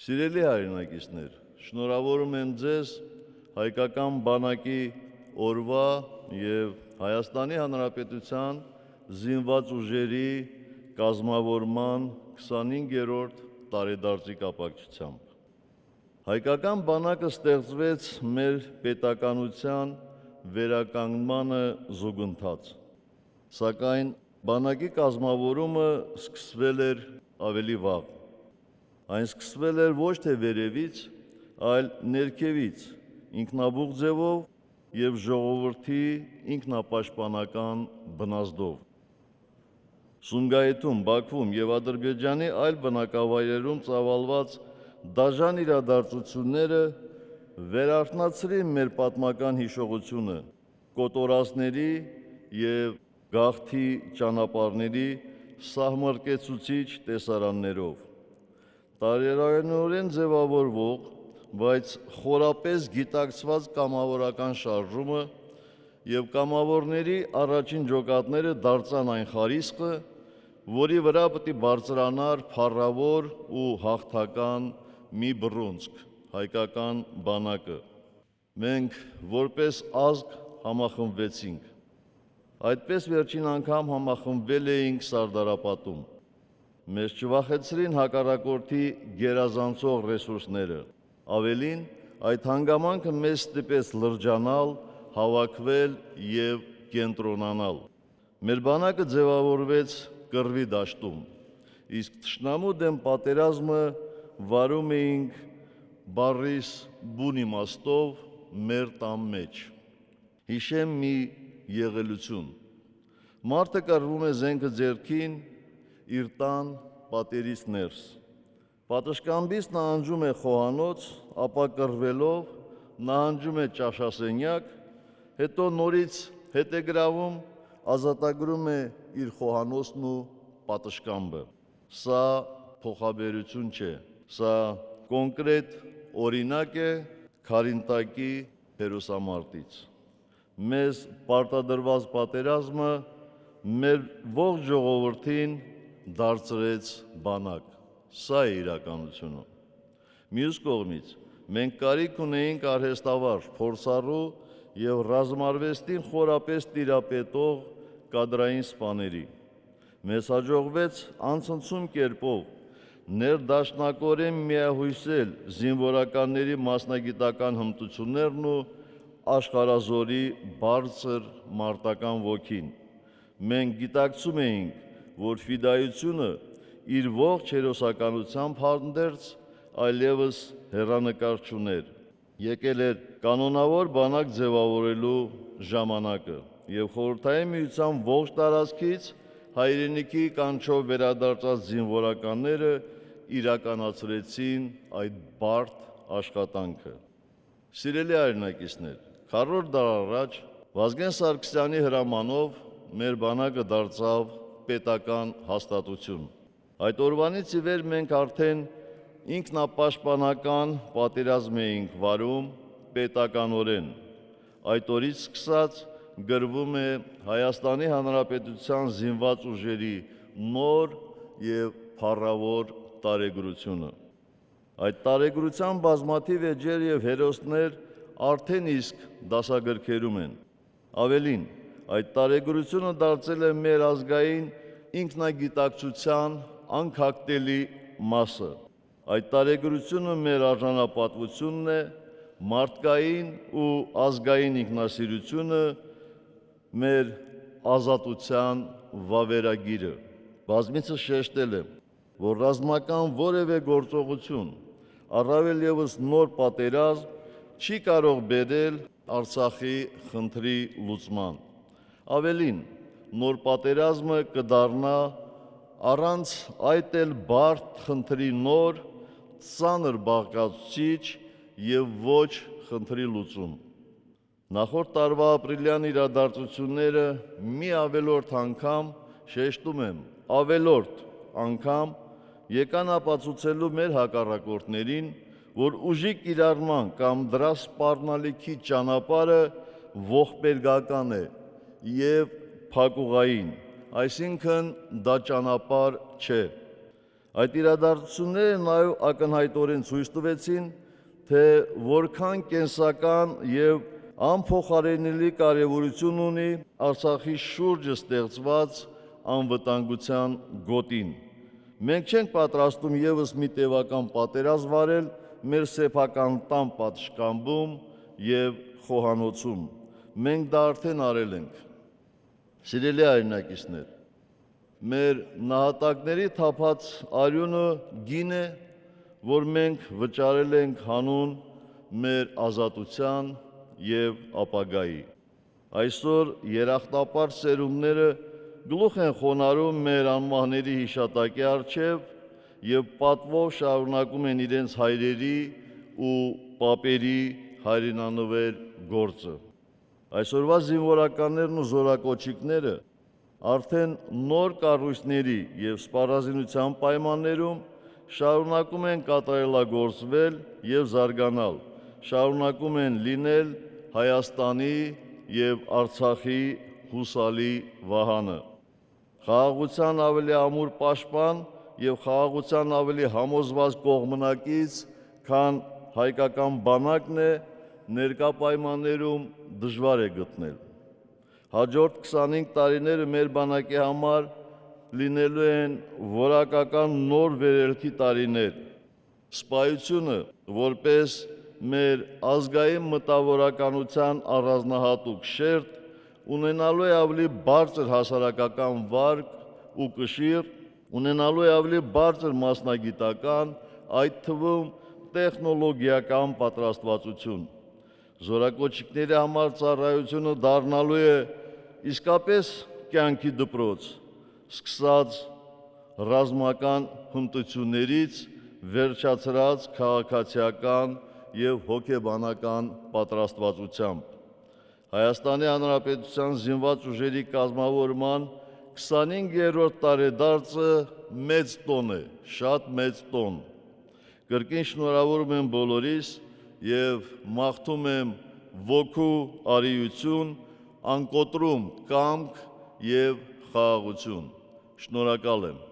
Սիրելի հայրենակիցներ, շնորհավորում եմ ձեզ հայկական բանակի օրվա և Հայաստանի Հանրապետության զինված ուժերի կազմավորման 25-րդ տարեդարձի կապակցությամբ։ Հայկական բանակը ստեղծվեց մեր պետականության վերականգնմանը զուգընթաց, սակայն բանակի կազմավորումը սկսվել էր ավելի վաղ։ Այն սկսվել էր ոչ թե վերևից, այլ ներքևից, ինքնաբուխ ձևով և ժողովրդի ինքնապաշտպանական բնազդով։ Սումգայիթում, Բաքվում և Ադրբեջանի այլ բնակավայրերում ծավալված դաժան իրադարձությունները վերարթնացրին մեր պատմական հիշողությունը կոտորածների և գաղթի ճանապարհների սահմռկեցուցիչ տեսարաններով։ Տարերայնորեն ձևավորվող, բայց խորապես գիտակցված կամավորական շարժումը և կամավորների առաջին ջոկատները դարձան այն խարիսկը, որի վրա պետք է բարձրանար փառավոր ու հաղթական մի բռունցք՝ հայկական բանակը։ Մենք որպես ազգ համախմբվեցինք։ Այդպես վերջին անգամ համախմբվել էինք Սարդարապատում։ Մեզ չվախեցրին հակառակորդի գերազանցող ռեսուրսները։ Ավելին, այդ հանգամանքը մեզ ստիպեց լրջանալ, հավաքվել և կենտրոնանալ։ Մեր բանակը ձևավորվեց կռվի դաշտում, իսկ թշնամու դեմ պատերազմը վարում էինք բառիս բուն իմաստով մեր տան մեջ։ Հիշեմ մի եղելություն. մարդը կռվում է զենքը ձեռքին իր տան պատերից ներս։ Պատշգամբից նահանջում է խոհանոց, ապա կռվելով նահանջում է ճաշասենյակ, հետո նորից հետ է գրավում, ազատագրում է իր խոհանոցն ու պատշգամբը։ Սա փոխաբերություն չէ, սա կոնկրետ օրինակ է Քարինտակի հերոսամարտից։ Մեզ պարտադրված պատերազմը մեր ողջ ժողովրդին դարձրեց բանակ։ Սա է իրականությունը։ Մյուս կողմից, մենք կարիք ունեինք արհեստավարժ, փորձառու և ռազմարվեստին խորապես տիրապետող կադրային սպաների։ Մեզ հաջողվեց անցնցում կերպով ներդաշնակորեն միահյուսել զինվորականների մասնագիտական հմտություններն ու աշխարհազորի բարձր մարտական ոգին։ Մենք գիտակցում էինք, որ ֆիդայությունը իր ողջ հերոսականությամբ հանդերձ այլևս հեռանկար չուներ։ Եկել էր կանոնավոր բանակ ձևավորելու ժամանակը, և Խորհրդային Միության ողջ տարածքից հայրենիքի կանչով վերադարձած զինվորականները իրականացրեցին այդ բարդ աշխատանքը։ Սիրելի հայրենակիցներ, 4-րդ դար առաջ Վազգեն Սարգսյանի հրամանով մեր բանակը դարձավ պետական հաստատություն։ Այդ օրվանից ի վեր մենք արդեն ինքնապաշտպանական պատերազմ էինք վարում պետականորեն։ Այդ օրից սկսած գրվում է Հայաստանի Հանրապետության զինված ուժերի նոր և փառավոր տարեգրությունը։ Այդ տարեգրության բազմաթիվ էջեր և հերոսներ արդեն իսկ դասագրքերում են։ Ավելին, այդ տարեգրությունը դարձել է մեր ազգային ինքնագիտակցության անքակտելի մասը։ Այդ տարեգրությունը մեր արժանապատվությունն է, մարդկային ու ազգային ինքնասիրությունը մեր ազատության վավերագիրը։ Բազմիցս շեշտել եմ, որ ռազմական որևէ գործողություն, առավել ևս նոր պատերազմ չի կարող բերել Արցախի խնդրի լուծման։ Ավելին, նոր պատերազմը կդառնա առանց այդ էլ բարդ խնդրի նոր, ծանր բաղկացուցիչ և ոչ խնդրի լուծում։ Նախորդ տարվա ապրիլյան իրադարձությունները մի ավելորդ անգամ, շեշտում եմ, ավելորդ անգամ եկան ապացուցելու մեր հակառակորդներին, որ ուժի կիրառման կամ դրա սպառնալիքի ճանապարհը ողբերգական է և փակուղային, այսինքն դա ճանապարհ չէ։ Այդ իրադարձությունները նաև ակնհայտորեն ցույց տվեցին, թե որքան կենսական եւ անփոխարինելի կարևորություն ունի Արցախի շուրջը ստեղծված անվտանգության գոտին։ Մենք չենք պատրաստվում եւս մի տևական պատերազմ վարել մեր սեփական տան պատշգամբում եւ խոհանոցում։ Մենք դա արդեն արել ենք։ Սիրելի հայրենակիցներ, մեր նահատակների թափած արյունը գին է, որ մենք վճարել ենք հանուն մեր ազատության եւ ապագայի։ Այսօր երախտապարտ սերունդները գլուխ են խոնարհում մեր անմահների հիշատակի առջև եւ պատվով շարունակում են իրենց հայրերի ու պապերի հայրենանվեր գործը։ Այսօրվա զինվորականներն ու զորակոչիկները արդեն նոր կառույցների եւ սպառազինության պայմաններում շարունակում են կատարելագործվել եւ զարգանալ, շարունակում են լինել Հայաստանի եւ Արցախի հուսալի վահանը։ Խաղաղության ավելի ամուր պաշտպան եւ խաղաղության ավելի համոզված կողմնակից, քան հայկական բանակն է, ներկա պայմաններում դժվար է գտնել։ Հաջորդ 25 տարիները մեր բանակի համար լինելու են որակական նոր վերելքի տարիներ։ Սպայությունը, որպես մեր ազգային մտավորականության առանձնահատուկ շերտ, ունենալու է ավելի բարձր հասարակական վարկ ու կշիռ, ունենալու է ավելի բարձր մասնագիտական, այդ թվում տեխնոլոգիական պատրաստվածություն։ Զորակոչիկների համար ծառայությունը դառնալու է իսկապես կյանքի դպրոց, սկսած ռազմական հմտություններից վերջացրած քաղաքացիական եւ հոգեբանական պատրաստվածությամբ։ Հայաստանի Հանրապետության զինված ուժերի կազմավորման 25-րդ տարեդարձը մեծ տոն է, շատ մեծ տոն։ Կրկին շնորհավորում եմ բոլորիս եւ մաղթում եմ ոգու արիություն, անկոտրում կամք եւ խաղաղություն։ Շնորհակալ եմ։